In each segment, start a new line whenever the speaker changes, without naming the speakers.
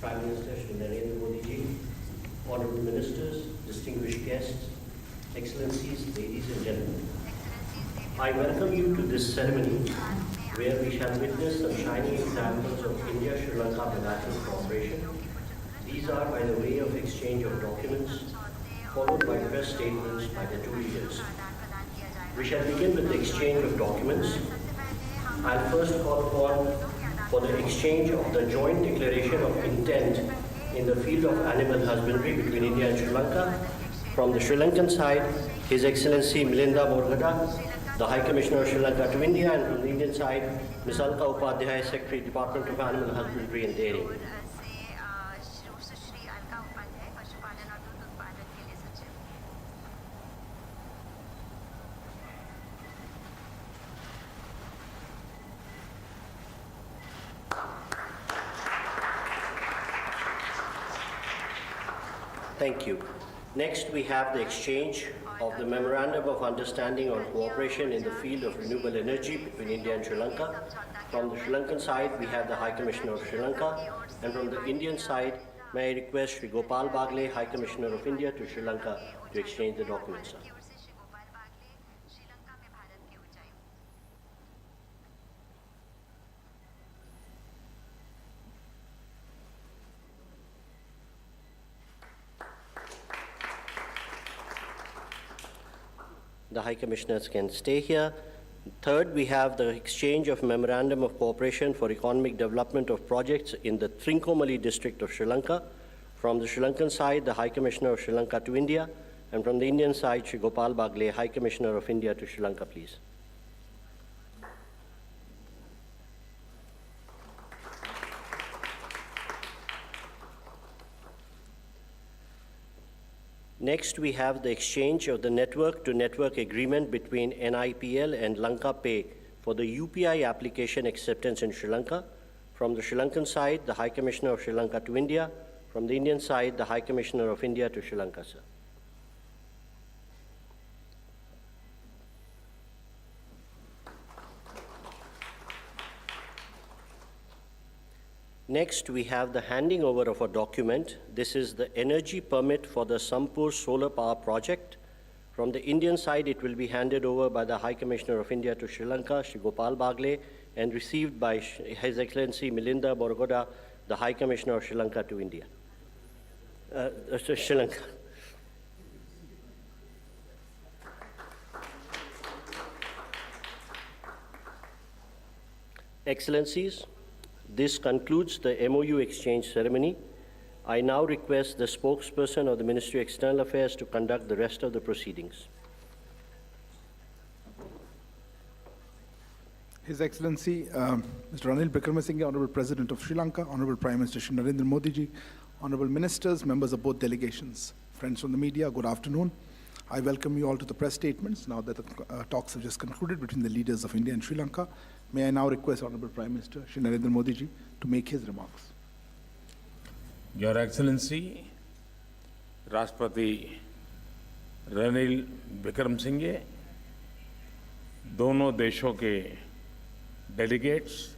Prime Minister Shri Narendra Modi ji, Honorable Ministers, distinguished guests, Excellencies, ladies and gentlemen. I welcome you to this ceremony where we shall witness some shining examples of India-Sri Lanka bilateral cooperation. These are by the way of exchange of documents, followed by press statements by the two leaders. We shall begin with the exchange of documents. I'll first call upon for the exchange of the joint declaration of intent in the field of animal husbandry between India and Sri Lanka. From the Sri Lankan side, His Excellency Milinda Borgada, the High Commissioner of Sri Lanka to India, and from the Indian side, Ms. Alka Upadhyay, Secretary, Department of Animal Husbandry and Dairy. Thank you. Next, we have the exchange of the Memorandum of Understanding on Cooperation in the field of renewable energy between India and Sri Lanka. From the Sri Lankan side, we have the High Commissioner of Sri Lanka, and from the Indian side, may I request Sri Gopal Bagle, High Commissioner of India to Sri Lanka, to exchange the documents, sir. The High Commissioners can stay here. Third, we have the exchange of Memorandum of Cooperation for Economic Development of Projects in the Trincomalee district of Sri Lanka. From the Sri Lankan side, the High Commissioner of Sri Lanka to India, and from the Indian side, Sri Gopal Bagle, High Commissioner of India to Sri Lanka, please. Next, we have the exchange of the network-to-network agreement between NIPL and Lanka Pay for the UPI application acceptance in Sri Lanka. From the Sri Lankan side, the High Commissioner of Sri Lanka to India. From the Indian side, the High Commissioner of India to Sri Lanka, sir. Next, we have the handing over of a document. This is the energy permit for the Sampur solar power project. From the Indian side, it will be handed over by the High Commissioner of India to Sri Lanka, Sri Gopal Bagle, and received by His Excellency Milinda Borgada, the High Commissioner of Sri Lanka to India. Sri Lanka. Excellencies, this concludes the MOU exchange ceremony. I now request the spokesperson of the Ministry of External Affairs to conduct the rest of the proceedings.
His Excellency, Mr. Ranil, Wickremesinghe, Honorable President of Sri Lanka, Honorable Prime Minister Shri Narendra Modi ji, Honorable Ministers, members of both delegations, friends from the media, good afternoon. I welcome you all to the press statements now that the talks have just concluded between the leaders of India and Sri Lanka. May I now request Honorable Prime Minister Shri Narendra Modi ji to make his remarks.
Your Excellency, राष्ट्रपति रनिल विक्रमसिंघे, दोनों देशों के delegates,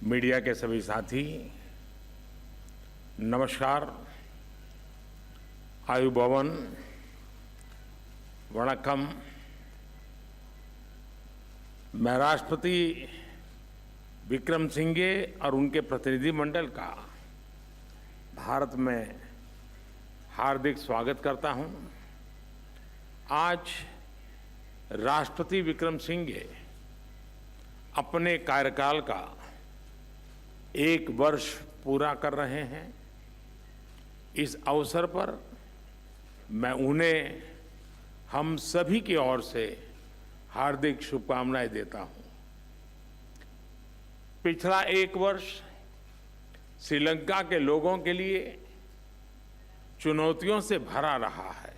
media के सभी साथी, नमस्कार, आयुभवन, वणक्कम। मैं राष्ट्रपति विक्रमसिंघे और उनके प्रतिनिधिमंडल का भारत में हार्दिक स्वागत करता हूं। आज राष्ट्रपति विक्रमसिंघे अपने कार्यकाल का 1 वर्ष पूरा कर रहे हैं। इस अवसर पर मैं उन्हें हम सभी की ओर से हार्दिक शुभकामनाएं देता हूं। पिछला 1 वर्ष श्रीलंका के लोगों के लिए चुनौतियों से भरा रहा है।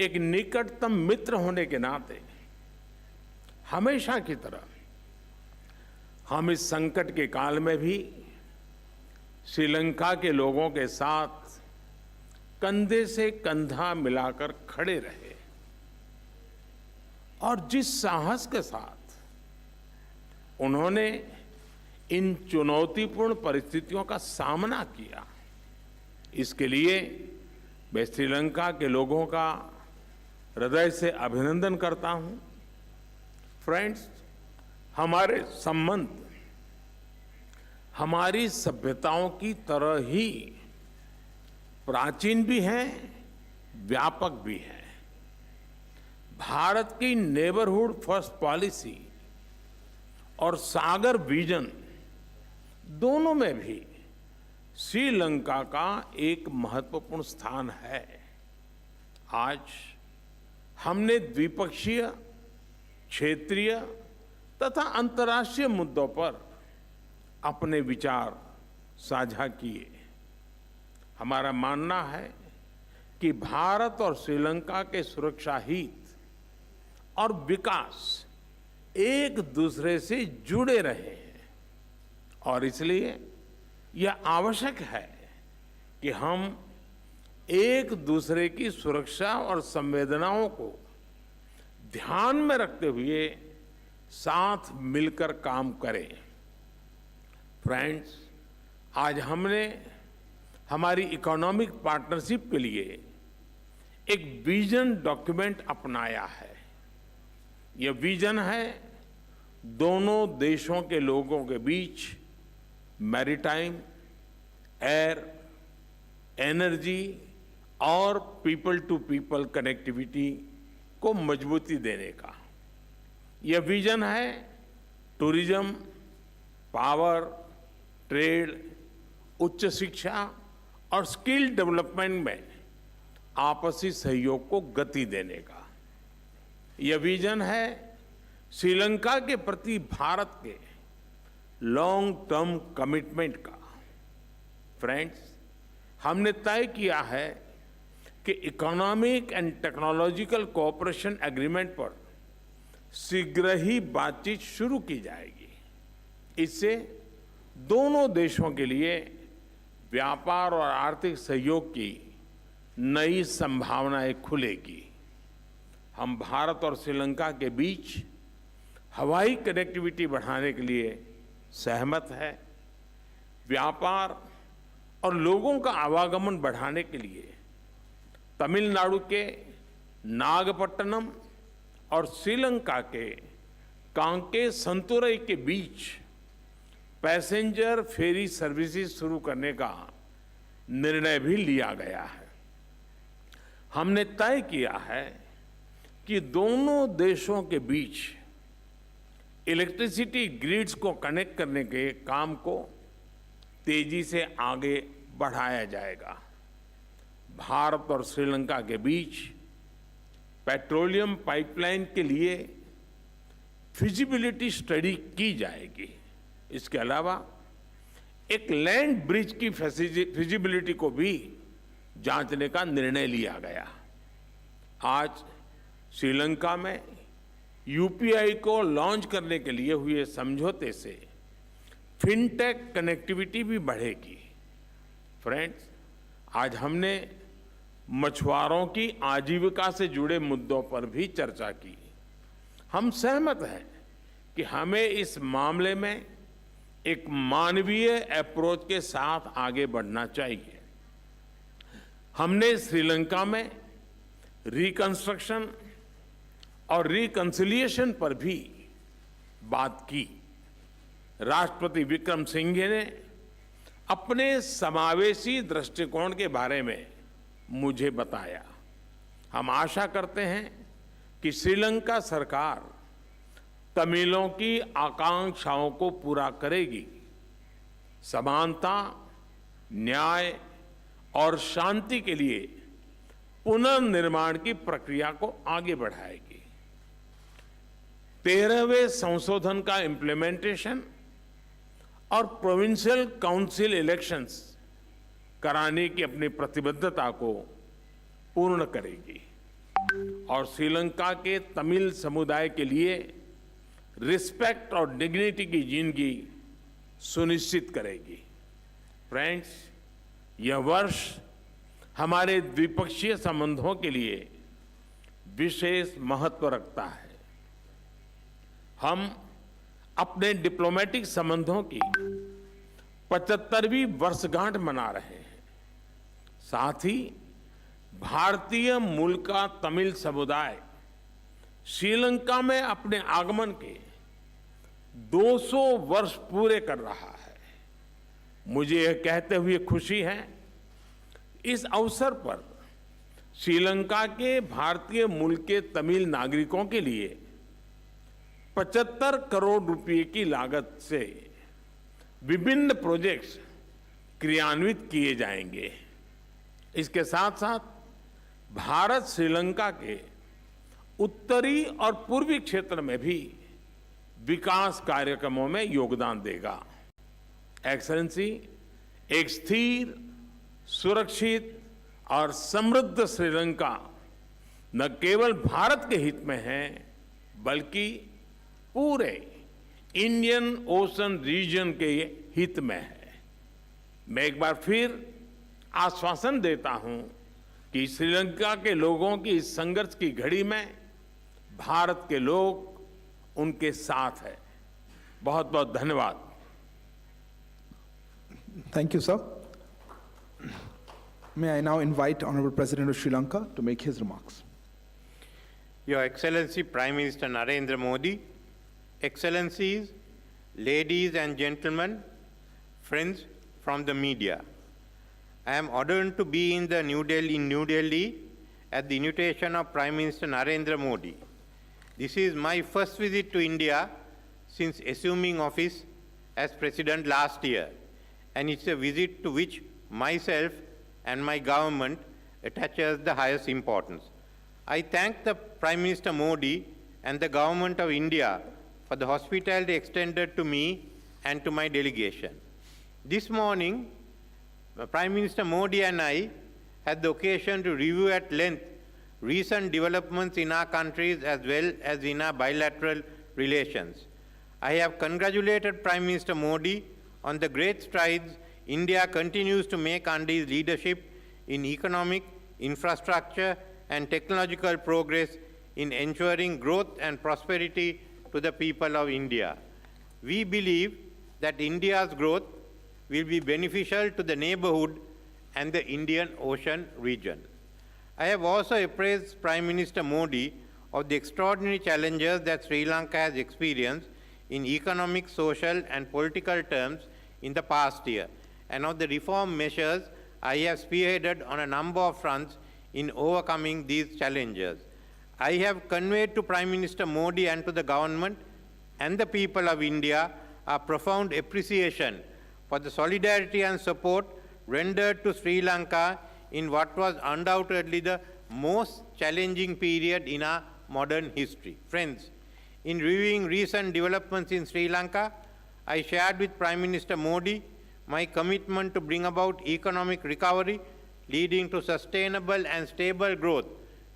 एक निकटतम मित्र होने के नाते हमेशा की तरह हम इस संकट के काल में भी श्रीलंका के लोगों के साथ कंधे से कंधा मिलाकर खड़े रहे और जिस साहस के साथ उन्होंने इन चुनौतीपूर्ण परिस्थितियों का सामना किया। इसके लिए मैं श्रीलंका के लोगों का हृदय से अभिनंदन करता हूं। फ्रेंड्स, हमारे संबंध हमारी सभ्यताओं की तरह ही प्राचीन भी हैं, व्यापक भी हैं। भारत की नेबरहुड फर्स्ट पॉलिसी और सागर विजन दोनों में भी श्रीलंका का एक महत्वपूर्ण स्थान है। आज हमने द्विपक्षीय, क्षेत्रीय तथा अंतर्राष्ट्रीय मुद्दों पर अपने विचार साझा किए। हमारा मानना है कि भारत और श्रीलंका के सुरक्षा हित और विकास एक दूसरे से जुड़े रहे हैं और इसलिए यह आवश्यक है कि हम एक दूसरे की सुरक्षा और संवेदनाओं को ध्यान में रखते हुए साथ मिलकर काम करें। फ्रेंड्स, आज हमने हमारी इकोनॉमिक पार्टनरशिप के लिए एक विजन डॉक्यूमेंट अपनाया है। यह विजन है दोनों देशों के लोगों के बीच मैरीटाइम, एयर, एनर्जी और पीपल टू पीपल कनेक्टिविटी को मजबूती देने का। यह विजन है टूरिज्म, पावर, ट्रेड, उच्च शिक्षा और स्किल डेवलपमेंट में आपसी सहयोग को गति देने का। यह विजन है श्रीलंका के प्रति भारत के लॉन्ग टर्म कमिटमेंट का। फ्रेंड्स, हमने तय किया है कि economic and technological cooperation agreement पर शीघ्र ही बातचीत शुरू की जाएगी। इससे दोनों देशों के लिए व्यापार और आर्थिक सहयोग की नई संभावनाएं खुलेगी। हम भारत और श्रीलंका के बीच हवाई कनेक्टिविटी बढ़ाने के लिए सहमत है। व्यापार और लोगों का आवागमन बढ़ाने के लिए तमिलनाडु के नागपट्टनम और श्रीलंका के कांके संतुरई के बीच पैसेंजर फेरी सर्विसेज शुरू करने का निर्णय भी लिया गया है। हमने तय किया है कि दोनों देशों के बीच इलेक्ट्रिसिटी ग्रिड्स को कनेक्ट करने के काम को तेजी से आगे बढ़ाया जाएगा। भारत और श्रीलंका के बीच पेट्रोलियम पाइपलाइन के लिए फिजिबिलिटी स्टडी की जाएगी। इसके अलावा एक लैंड ब्रिज की फिजिबिलिटी को भी जांचने का निर्णय लिया गया। आज श्रीलंका में यूपीआई को लॉन्च करने के लिए हुए समझौते से फिनटेक कनेक्टिविटी भी बढ़ेगी। फ्रेंड्स, आज हमने मछुआरों की आजीविका से जुड़े मुद्दों पर भी चर्चा की। हम सहमत हैं कि हमें इस मामले में एक मानवीय अप्रोच के साथ आगे बढ़ना चाहिए। हमने श्रीलंका में रिकंस्ट्रक्शन और रिकंसिलिएशन पर भी बात की। राष्ट्रपति विक्रमसिंघे ने अपने समावेशी दृष्टिकोण के बारे में मुझे बताया। हम आशा करते हैं कि श्रीलंका सरकार तमिलों की आकांक्षाओं को पूरा करेगी, समानता, न्याय और शांति के लिए पुनर्निर्माण की प्रक्रिया को आगे बढ़ाएगी। 13वें संशोधन का इम्प्लीमेंटेशन और प्रोविंशियल काउंसिल इलेक्शंस कराने की अपनी प्रतिबद्धता को पूर्ण करेगी और श्रीलंका के तमिल समुदाय के लिए रिस्पेक्ट और डिग्निटी की जिंदगी सुनिश्चित करेगी। फ्रेंड्स, यह वर्ष हमारे द्विपक्षीय संबंधों के लिए विशेष महत्व रखता है। हम अपने डिप्लोमेटिक संबंधों की 75वीं वर्षगांठ मना रहे हैं। साथ ही भारतीय मूल का तमिल समुदाय श्रीलंका में अपने आगमन के 200 वर्ष पूरे कर रहा है। मुझे यह कहते हुए खुशी है, इस अवसर पर श्रीलंका के भारतीय मूल के तमिल नागरिकों के लिए 75 करोड़ रुपए की लागत से विभिन्न प्रोजेक्ट्स क्रियान्वित किए जाएंगे। इसके साथ साथ भारत श्रीलंका के उत्तरी और पूर्वी क्षेत्र में भी विकास कार्यक्रमों में योगदान देगा। एक्सेलेंसी, एक स्थिर, सुरक्षित और समृद्ध श्रीलंका न केवल भारत के हित में है, बल्कि पूरे इंडियन ओशन रीजन के हित में है। मैं एक बार फिर आश्वासन देता हूं कि श्रीलंका के लोगों की इस संघर्ष की घड़ी में भारत के लोग उनके साथ हैं। बहुत बहुत धन्यवाद।
Thank you, sir. May I now invite Honorable President of Sri Lanka to make his remarks.
Your Excellency Prime Minister Narendra Modi, Excellencies, ladies and gentlemen, friends from the media. I am honored to be in New Delhi at the invitation of Prime Minister Narendra Modi. This is my first visit to India since assuming office as President last year, and it's a visit to which myself and my government attaches the highest importance. I thank the Prime Minister Modi and the Government of India for the hospitality extended to me and to my delegation. This morning, Prime Minister Modi and I had the occasion to review at length recent developments in our countries as well as in our bilateral relations. I have congratulated Prime Minister Modi on the great strides India continues to make under his leadership in economic, infrastructure, and technological progress in ensuring growth and prosperity to the people of India. We believe that India's growth will be beneficial to the neighborhood and the Indian Ocean region. I have also appraised Prime Minister Modi of the extraordinary challenges that Sri Lanka has experienced in economic, social, and political terms in the past year, and of the reform measures I have spearheaded on a number of fronts in overcoming these challenges. I have conveyed to Prime Minister Modi and to the government and the people of India a profound appreciation for the solidarity and support rendered to Sri Lanka in what was undoubtedly the most challenging period in our modern history. Friends, in reviewing recent developments in Sri Lanka, I shared with Prime Minister Modi my commitment to bring about economic recovery leading to sustainable and stable growth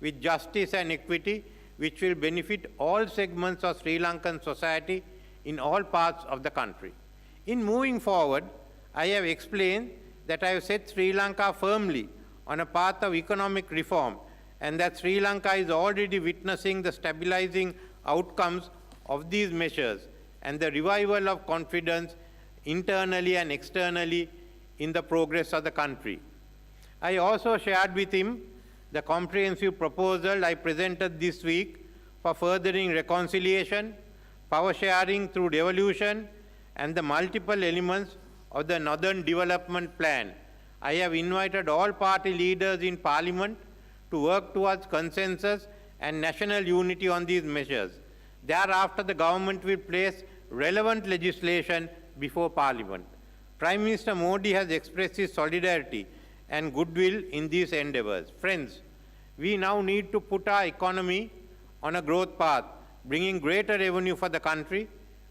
with justice and equity, which will benefit all segments of Sri Lankan society in all parts of the country. In moving forward, I have explained that I have set Sri Lanka firmly on a path of economic reform, and that Sri Lanka is already witnessing the stabilizing outcomes of these measures and the revival of confidence internally and externally in the progress of the country. I also shared with him the comprehensive proposal I presented this week for furthering reconciliation, power sharing through devolution, and the multiple elements of the Northern Development Plan. I have invited all party leaders in Parliament to work towards consensus and national unity on these measures. Thereafter, the government will place relevant legislation before Parliament. Prime Minister Modi has expressed his solidarity and goodwill in these endeavors. Friends, we now need to put our economy on a growth path, bringing greater revenue for the country,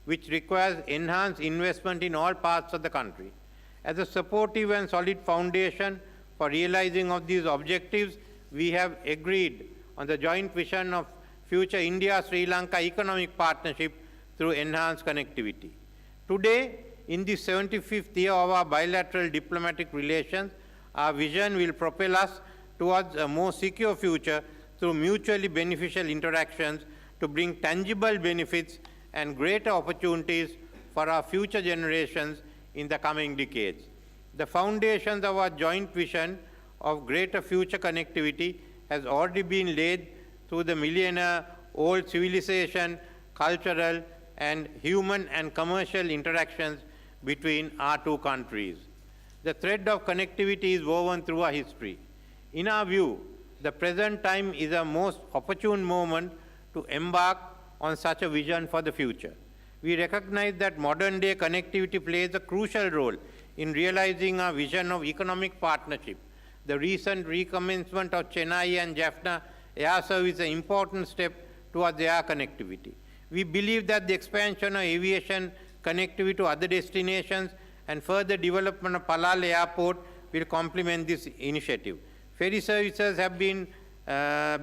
which requires enhanced investment in all parts of the country. As a supportive and solid foundation for realizing of these objectives, we have agreed on the joint vision of future India-Sri Lanka economic partnership through enhanced connectivity. Today, in the 75th year of our bilateral diplomatic relations, our vision will propel us towards a more secure future through mutually beneficial interactions to bring tangible benefits and greater opportunities for our future generations in the coming decades. The foundations of our joint vision of greater future connectivity has already been laid through the millennia-old civilization, cultural, and human and commercial interactions between our two countries. The thread of connectivity is woven through our history. In our view, the present time is a most opportune moment to embark on such a vision for the future. We recognize that modern-day connectivity plays a crucial role in realizing our vision of economic partnership. The recent recommencement of Chennai and Jaffna air service is an important step towards air connectivity. We believe that the expansion of aviation connectivity to other destinations and further development of Palal Airport will complement this initiative. Ferry services have been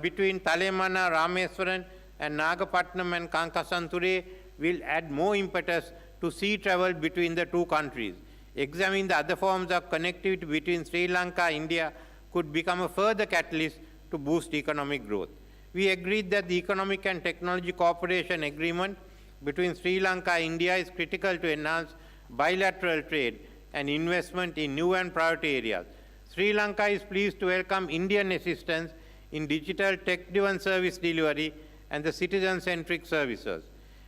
between Talemana, Rameswaram, and Nagapatnam and Kankasanture will add more impetus to sea travel between the two countries. Examining the other forms of connectivity between Sri Lanka and India could become a further catalyst to boost economic growth. We agreed that the Economic and Technology Cooperation Agreement between Sri Lanka and India is critical to enhance bilateral trade and investment in new and priority areas. Sri Lanka is pleased to welcome Indian assistance in digital tech-driven service delivery and the citizen-centric services.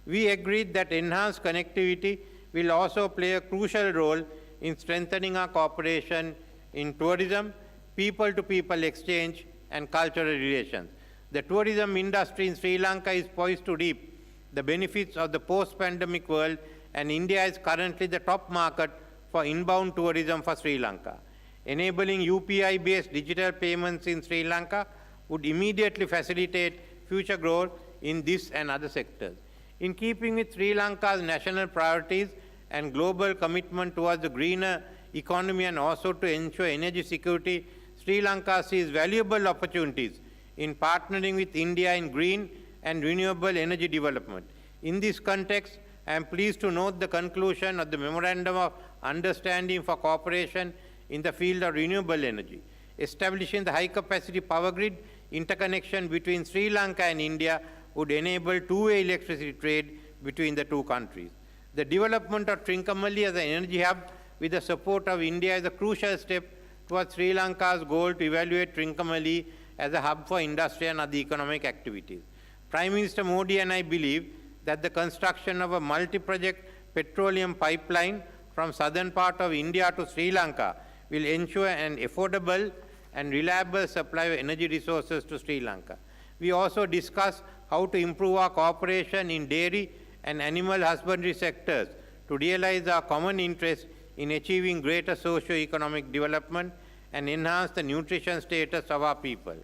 We agreed that enhanced connectivity will also play a crucial role in strengthening our cooperation in tourism, people-to-people exchange, and cultural relations. The tourism industry in Sri Lanka is poised to reap the benefits of the post-pandemic world, and India is currently the top market for inbound tourism for Sri Lanka. Enabling UPI-based digital payments in Sri Lanka would immediately facilitate future growth in this and other sectors. In keeping with Sri Lanka's national priorities and global commitment towards the greener economy and also to ensure energy security, Sri Lanka sees valuable opportunities in partnering with India in green and renewable energy development. In this context, I am pleased to note the conclusion of the Memorandum of Understanding for Cooperation in the field of renewable energy. Establishing the high-capacity power grid interconnection between Sri Lanka and India would enable two-way electricity trade between the two countries. The development of Trincomalee as an energy hub with the support of India is a crucial step towards Sri Lanka's goal to evaluate Trincomalee as a hub for industry and other economic activities. Prime Minister Modi and I believe that the construction of a multi-project petroleum pipeline from southern part of India to Sri Lanka will ensure an affordable and reliable supply of energy resources to Sri Lanka. We also discussed how to improve our cooperation in dairy and animal husbandry sectors to realize our common interest in achieving greater socio-economic development and enhance the nutrition status of our people.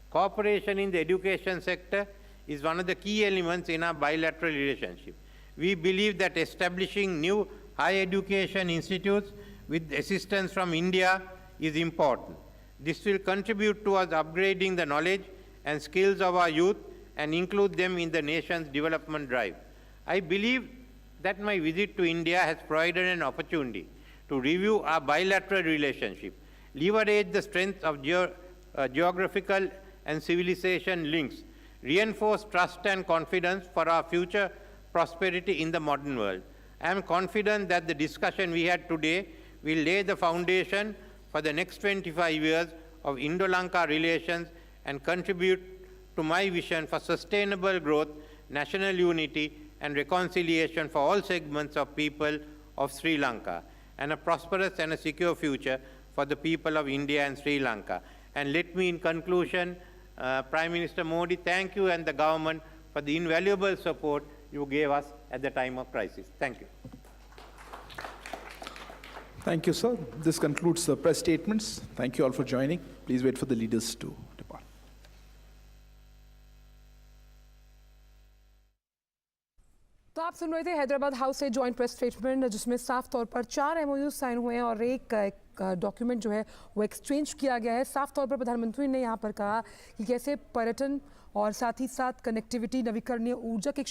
Cooperation in the education sector is one of the key elements in our bilateral relationship. We believe that establishing new higher education institutes with assistance from India is important. This will contribute towards upgrading the knowledge and skills of our youth and include them in the nation's development drive. I believe that my visit to India has provided an opportunity to review our bilateral relationship, leverage the strength of geographical and civilization links, reinforce trust and confidence for our future prosperity in the modern world. I am confident that the discussion we had today will lay the foundation for the next 25 years of Indo-Lanka relations and contribute to my vision for sustainable growth, national unity, and reconciliation for all segments of people of Sri Lanka, and a prosperous and a secure future for the people of India and Sri Lanka. And let me, in conclusion, Prime Minister Modi, thank you and the government for the invaluable support you gave us at the time of crisis. Thank you.
Thank you, sir. This concludes the press statements. Thank you all for joining. Please wait for the leaders to depart.
तो आप सुन रहे थे Hyderabad house से joint press statement, जिसमें साफ तौर पर 4 MOU sign हुए हैं और एक डॉक्यूमेंट जो है वो एक्सचेंज किया गया है। साफ तौर पर प्रधानमंत्री ने यहाँ पर कहा कि कैसे पर्यटन और साथ ही साथ कनेक्टिविटी, नवीकरणीय ऊर्जा के